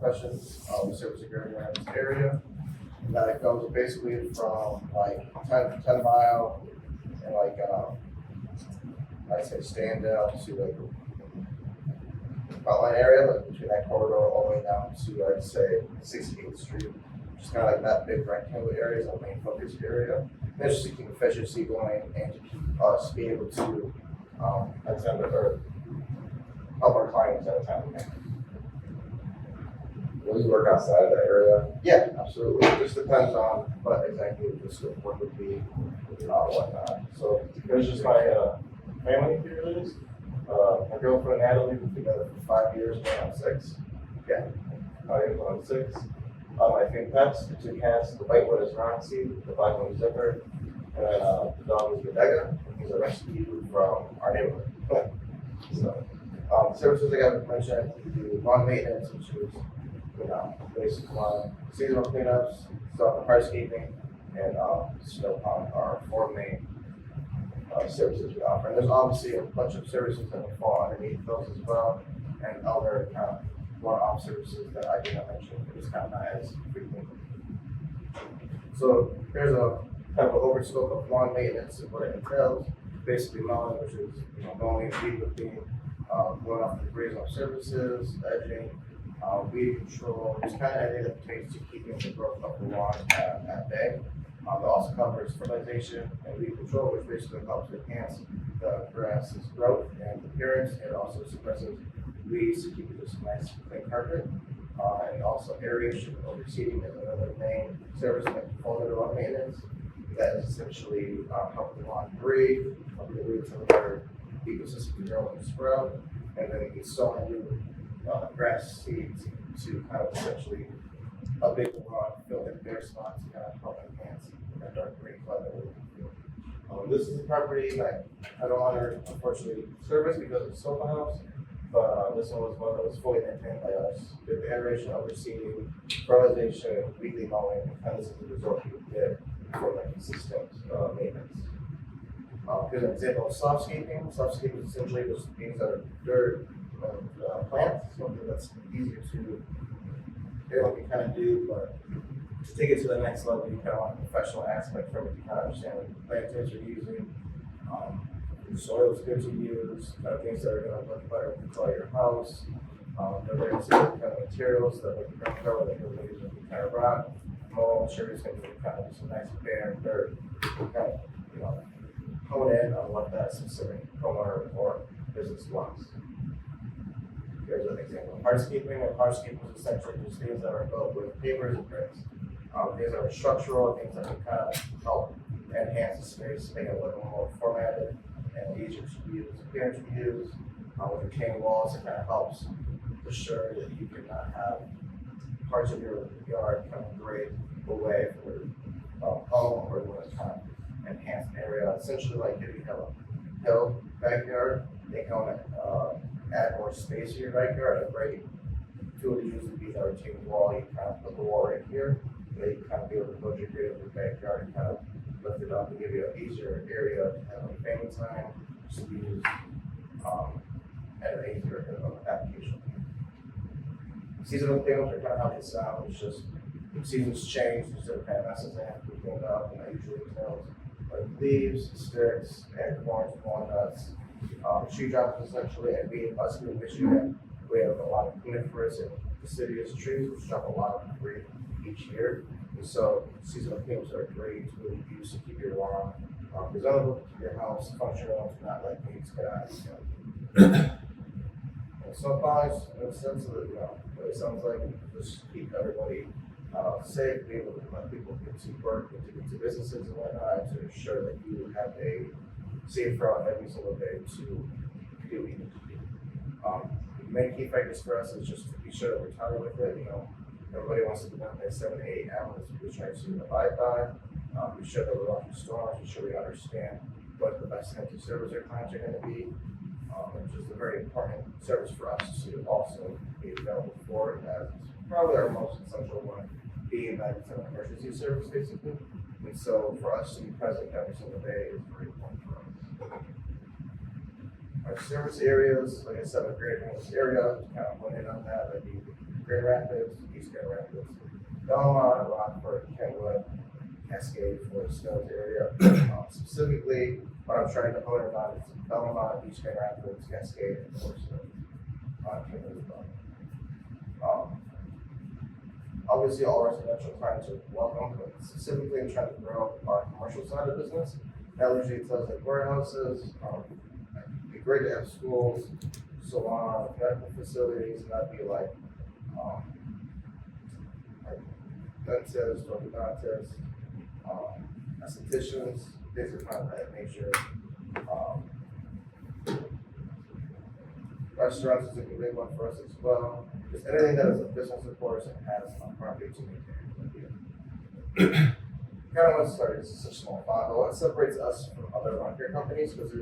questions on the service agreement in this area. And that goes basically from like 10 mile and like I'd say Standout to like outline area, like between that corridor all the way down to I'd say 68th Street. Just kind of like that big rectangle area is our main focus area. And just to keep efficiency going and to keep us be able to attend or help our clients at a time. Will you work outside of that area? Yeah, absolutely. It just depends on what exactly the scope of work would be, whatnot. So there's just my family here lives. My girlfriend Natalie, we've been together for 5 years, going on 6. Yeah, 5 years, going on 6. My three pets, the 2 cats, the white one is Roxy, the black one is Zipper, and then the dog is Bodega, and he's a rescue from our neighborhood. So, services I got to mention, we do lawn maintenance, which is basic lawn, seasonal cleanups, hardscaping, and snow pond are 4 main services we offer. And there's obviously a bunch of services that will fall underneath those as well, and other kind of one-off services that I did not mention, but it's kind of not as frequent. So here's a kind of an overscope of lawn maintenance and what it entails. Basically mowing, which is mowing, weed whipping, going off the grazing services, edging, weed control, just kind of anything that pertains to keeping the growth of the lawn at bay. It also covers fertilization and weed control, which basically helps enhance the grass's growth and appearance. It also suppresses weeds to keep it just a nice clean carpet. And also aeration or seeding is another main service that falls under lawn maintenance. That is essentially helping the lawn breathe, helping the roots of their ecosystem grow and sprout, and then you can sow new grass seeds to kind of essentially update the lawn, fill in bare spots, to kind of help enhance that dark green color that we're looking for. This is a property that I don't want to unfortunately service because it's a sofa house, but this one was one that was fully maintained by us. Did the aeration, overseeding, fertilization, weekly mowing, and this is the result you would get for like consistent maintenance. Here's an example of softscaping. Softscaping is essentially just things that are dirt and plants, something that's easier to what you kind of do, but to take it to the next level, you kind of want a professional aspect from it. You kind of understand what planters you're using, the soil is good to use, kind of things that are going to look better when you color your house. They're very specific kind of materials that like ground cover that you'll use with kind of rock, mold, sure it's going to be kind of just a nice bare dirt. Kind of, hone in on what that specific homeowner or business wants. Here's an example of hardscaping. And hardscaping is essentially just things that are built with pavers and bricks. These are structural things that can kind of help enhance the space, make it a little more formatted and easier to use, appearance to use. With retaining walls, it kind of helps assure that you cannot have parts of your yard kind of grade away from your home, or you want to kind of enhance an area. Essentially, like if you have a hill backyard, they can add more space to your backyard. A great tool to use would be that retaining wall. You kind of put the wall right here, and then you can kind of be able to build your grade of your backyard and kind of lift it up and give you an easier area to have like family time, just to use at an easier application. Seasonal cleanups are kind of how they sound. It's just seasons change, there's different kind of messes that have to be cleaned up, and that usually entails like leaves, sticks, acorns, walnuts, tree drops essentially. And being us in Michigan, we have a lot of coniferous and deciduous trees which drop a lot of debris each year. And so seasonal cleanups are great to use to keep your lawn presentable, keep your house functional, to not let things get out of hand. So far, in the sense of what it sounds like, just keep everybody safe, be able to let people get to work, get to businesses and whatnot, to ensure that you have a safe route every single day to do what you need to do. The main key factors for us is just to be sure that we're tired with it. Everybody wants to be done by 7 to 8 hours. We try to abide by. Be sure that we're watching storms. Be sure we understand what the best types of service our clients are going to be. Which is a very important service for us to also be available for, as probably our most essential one, being that it's an emergency service basically. And so for us to be present every single day is very important for us. Our service areas, like I said, a great area, kind of went in on that. That'd be Grand Rapids, East Grand Rapids, Belmont, Rockford, Kentwood, Cascade, Fort Stones area. Specifically, what I'm trying to hone in on is Belmont, East Grand Rapids, Cascade, and Fort Stones. Kentwood as well. Obviously, all residential clients are welcome, but specifically I'm trying to grow our commercial side of the business. That usually does like warehouses, it'd be great to have schools, salons, medical facilities, and that'd be like dentists, orthodontists, estheticians, things of kind of that nature. Restaurants is a big one for us as well. Just anything that is a business, of course, and has a property to maintain. Kind of what started as such a small font, but what separates us from other lawn care companies, because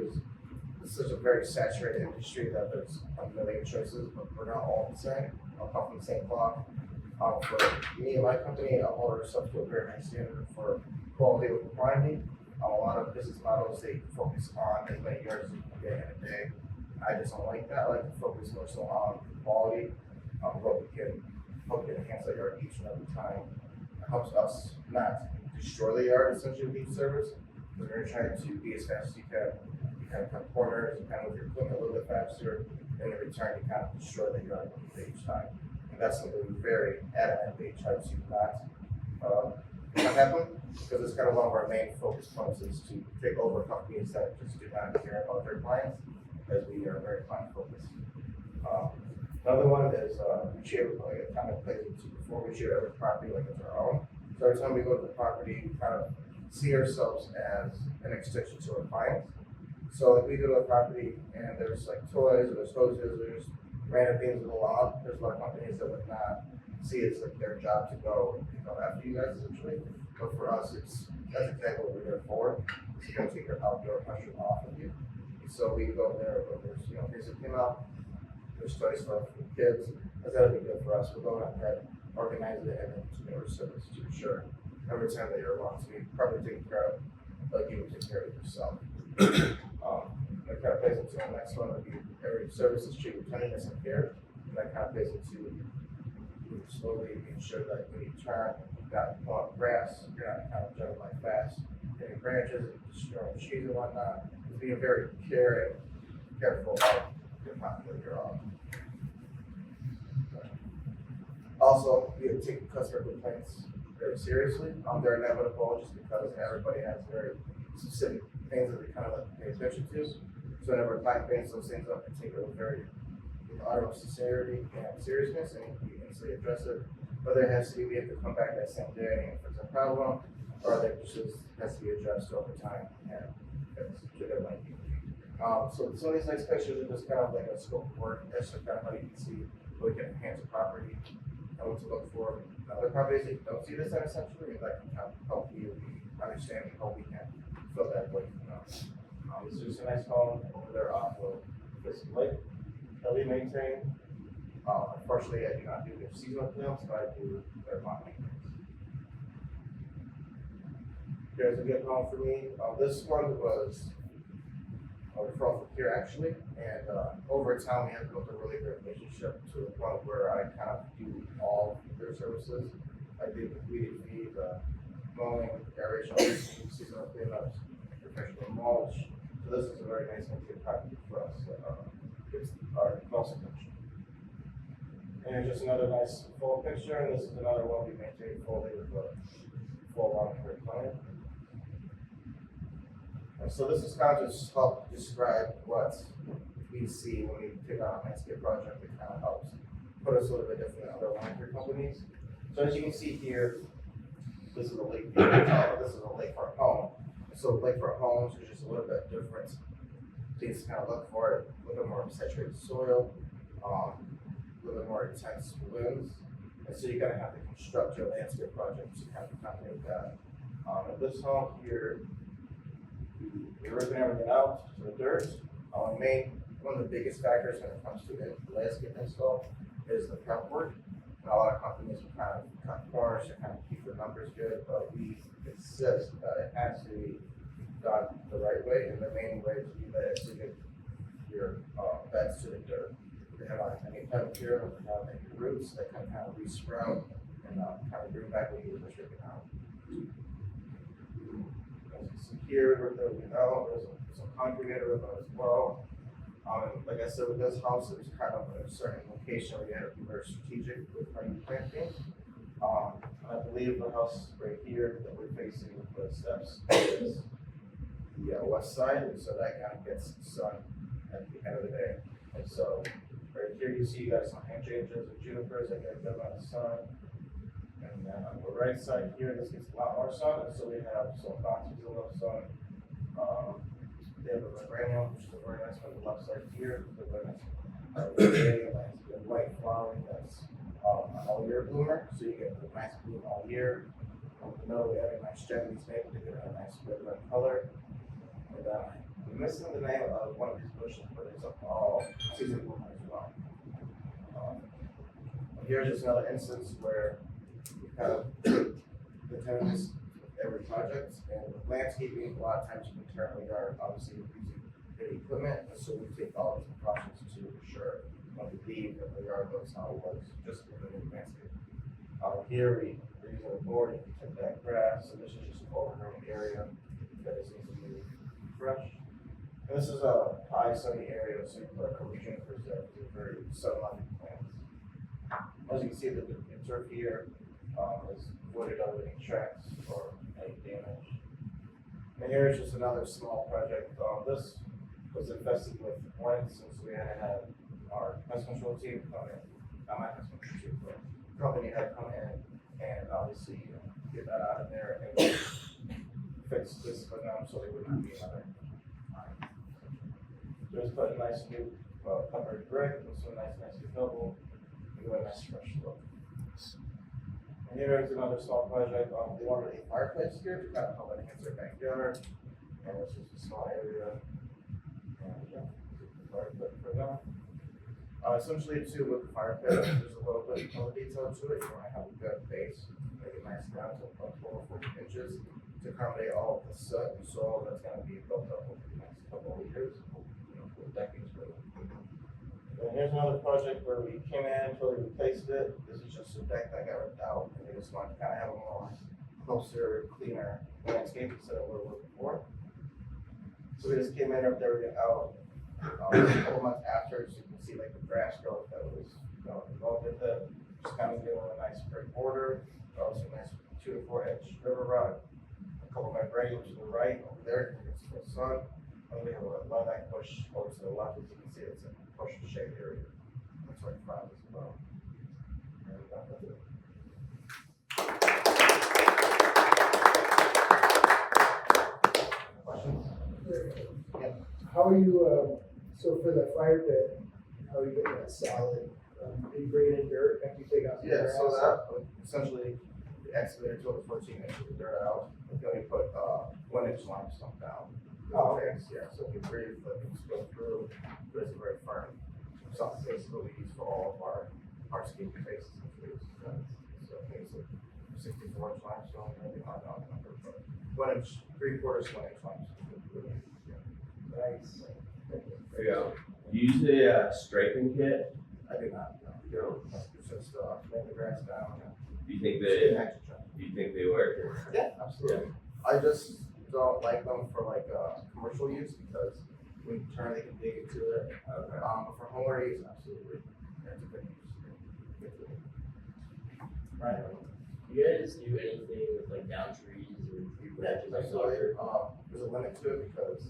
it's such a very saturated industry that there's a million choices, but we're not all the same. I'll come from the same cloth. For me and my company, I'll hold ourselves to a very high standard for quality over quantity. A lot of business models, they focus on as many yards as you can get in a day. I just don't like that. I like to focus more so on quality, what we can enhance that yard each and every time. It helps us not destroy the yard essentially with each service. Because we're trying to be as fast as you can. You kind of cut corners, you kind of with your equipment a little bit faster, and in return you kind of destroy the yard each time. And that's something we very adamantly try to not happen, because it's kind of one of our main focus points is to take over companies that just do not care about their clients, as we are very client focused. Another one is we treat it like a kind of place before we treat every property like it's our own. So every time we go to the property, we kind of see ourselves as an extension to our clients. So like we go to a property and there's like toys, or there's hoses, or there's random things in the lawn. There's a lot of companies that would not see it as like their job to go and pick up after you guys essentially. But for us, that's exactly what we're here for. It's going to take your outdoor pressure off of you. So we go there, but there's things that came out. There's toys for kids. That's gotta be good for us. We're going ahead, organize it, and then deliver service to ensure every time that you're along to be properly taken care of, like you would take care of yourself. That kind of plays into the next one would be every service is treated with tenderness and care. And that kind of plays into slowly ensure that when you turn, you've got grass, you're not kind of jumping like fast, hitting branches, destroying trees and whatnot. It's being very careful of your property that you're on. Also, we take customer complaints very seriously. They're inevitable just because everybody has very specific things that they kind of like to pay attention to. So whenever a client brings those things up, we take it with utmost sincerity and seriousness, and we instantly address it. Whether it has to be, we have to come back that same day and fix a problem, or that just has to be addressed over time and to their liking. So some of these next pictures are just kind of like a scope of work. That's just kind of how you can see how we can enhance a property and what to look for in other properties that you don't see this in essentially, and that can help you understand how we can fill that void. This is just a nice home over there off of this lake that we maintain. Unfortunately, I do not do their seasonal cleanups, but I do their lawn maintenance. Here's a good home for me. This one was from here actually, and over time we have built a really good relationship to the point where I kind of do all their services. I do the weed feed, mowing, aeration, seasonal cleanups, professional mulch. So this is a very nice and good property for us. It's our closest picture. And just another nice full picture, and this is another one we maintain fully with a full long-term client. So this is kind of just help describe what we see when we take on a landscape project. It kind of helps put us a little bit different than other landscape companies. So as you can see here, this is a lake view. This is a lakefront home. So lakefront homes are just a little bit different. Things kind of look for it, a little bit more saturated soil, a little bit more intense winds. And so you're going to have to construct your landscape project to kind of accommodate that. And this home here, we're ripping everything out to the dirt. One of the biggest factors when it comes to the landscape install is the prep work. And a lot of companies will kind of cut corners to kind of keep the numbers good, but we insist that it has to be done the right way, and the main way to do that is to get your beds to the dirt. they have any type of here, they have any roots that can kind of resprout and kind of bring back what you were stripping out. As you see here, there's some concrete area as well. And like I said, with this house, it was kind of a certain location where you had to be very strategic with how you plant things. I believe the house right here that we're facing with the steps is the west side, and so that kind of gets sun at the end of the day. And so right here you see you got some hydrangeas and junipers that get a good amount of sun. And then on the right side here, this gets a lot more sun, and so we have some boxes of love sun. They have a viburnum, which is a very nice one on the left side here. The nice white flowering that's an all year bloomer, so you get a nice bloom all year. In the middle, we have a nice Japanese maple to give it a nice red color. And I'm missing the name of one of these bushes, but it's all season bloomer as well. Here's just another instance where we kind of the tenants every project, and with landscaping, a lot of times you can turn the yard, obviously using heavy equipment, and so we take all these precautions to ensure when we leave that the yard looks how it was just with the new landscape. Here we're using a board to protect that grass, so this is just an overgrown area that just needs to be fresh. And this is a high sunny area, so you put a couple of junipers there, they're very sun-loving plants. As you can see, the turf here is wooded out with any tracks or any damage. And here is just another small project. This was infested with lice, and so we had to have our pest control team come in. Not my pest control team, but the company had to come in and obviously get that out of there and fix this for them so there would not be another. Just put a nice new covered brick with some nice new double. We got a nice fresh look. And here is another small project. They wanted a fireplace here to kind of help enhance their backyard. And this is a small area. And yeah, fireplace for them. Essentially, too, with the fire pit, there's a little bit more detail to it. You want to have a good base, make it nice down to about 12 or 14 inches to accommodate all of the soot and soil that's going to be built up over the next couple of years, for decades really. And here's another project where we came in, totally replaced it. This is just a deck that got ripped out, and we just wanted to kind of have a more closer, cleaner landscape instead of what we're looking for. So we just came in, ripped everything out. A couple months after, so you can see like the grass growth that was involved with it. Just kind of doing a nice brick border, also a nice 2 to 4 inch river rod. A couple of my branches to the right over there, you can see the sun. And we have a lot of that push over to the left, as you can see, it's a push shade area. That's right in front as well. And that's it. Questions? Yeah. How are you, so for the fire pit, how are you getting that solid? Are you bringing in dirt after you take out some grass? So that essentially the excavator took 14 inches of dirt out. Then we put 1 inch limestone down. Oh, okay. Yeah, so we breathe, let it go through, but it's very firm. Something basically we use for all of our hardscaping bases and trees. So I think it's a 64 inch limestone, maybe not that number, but 1 inch, 3/4 1 inch limestone. Nice. There you go. You use a striping kit. I do not, no. It's just laying the grass down. Do you think they work? Yeah, absolutely. I just don't like them for like commercial use because when you turn, they can dig into it. Okay. But for homeowner use, absolutely. That's a good use. Right. Do you guys do anything with like down trees or tree branches like Absolutely. that? There's a limit to it because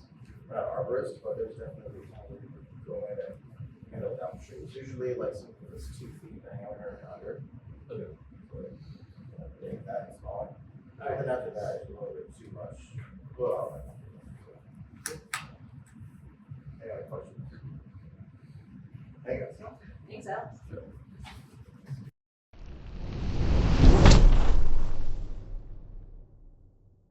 we're not arborists, but there's definitely time where you can go in and handle down trees. Usually like something that's 2 feet diameter and under. Okay. So, think that is small. And after that, it's a little bit too much. Well, any other questions? Thank you. Thanks, Alex.